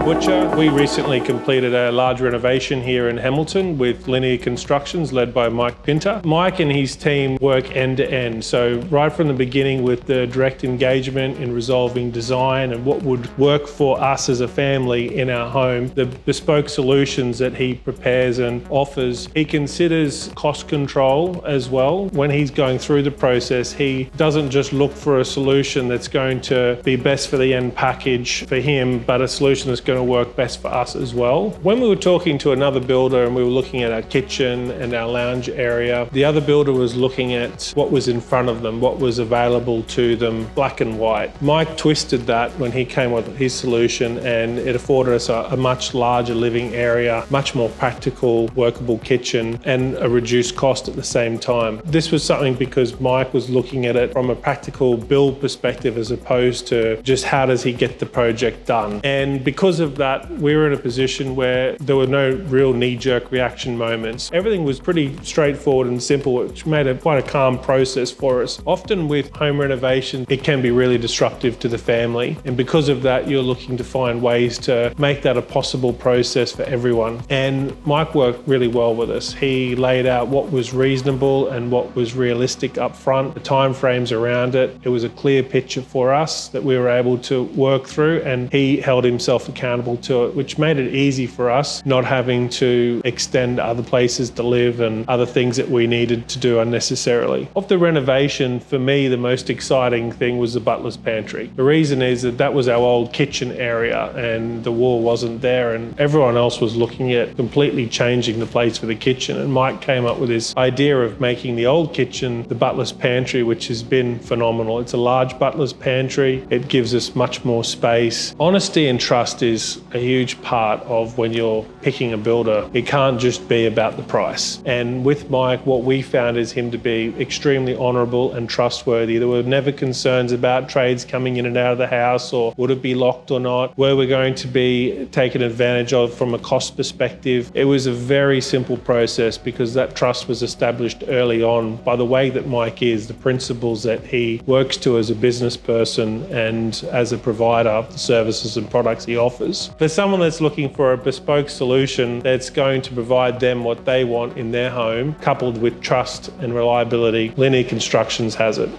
Butcher. We recently completed a large renovation here in Hamilton with Linear Constructions led by Mike Pinter. Mike and his team work end to end, so right from the beginning with the direct engagement in resolving design and what would work for us as a family in our home, the bespoke solutions that he prepares and offers. He considers cost control as well. When he's going through the process, he doesn't just look for a solution that's going to be best for the end package for him, but a solution that's going to work best for us as well. When we were talking to another builder and we were looking at our kitchen and our lounge area, the other builder was looking at what was in front of them, what was available to them, black and white. Mike twisted that when he came with his solution, and it afforded us a much larger living area, much more practical, workable kitchen, and a reduced cost at the same time. This was something because Mike was looking at it from a practical build perspective as opposed to just how does he get the project done. And because of that, we were in a position where there were no real knee-jerk reaction moments. Everything was pretty straightforward and simple, which made it quite a calm process for us. Often with home renovation, it can be really disruptive to the family. And because of that, you're looking to find ways to make that a possible process for everyone. And Mike worked really well with us. He laid out what was reasonable and what was realistic up front, the timeframes around it. It was a clear picture for us that we were able to work through, and he held himself accountable to it, which made it easy for us, not having to extend other places to live and other things that we needed to do unnecessarily. Of the renovation, for me, the most exciting thing was the butler's pantry. The reason is that that was our old kitchen area and the wall wasn't there, and everyone else was looking at completely changing the place for the kitchen. And Mike came up with this idea of making the old kitchen the butler's pantry, which has been phenomenal. It's a large butler's pantry. It gives us much more space. Honesty and trust is a huge part of when you're picking a builder. It can't just be about the price. And with Mike, what we found is him to be extremely honourable and trustworthy. There were never concerns about trades coming in and out of the house, or would it be locked or not, were we going to be taken advantage of from a cost perspective. It was a very simple process because that trust was established early on by the way that Mike is, the principles that he works to as a business person and as a provider of the services and products he offers. For someone that's looking for a bespoke solution that's going to provide them what they want in their home, coupled with trust and reliability, Linear Constructions has it.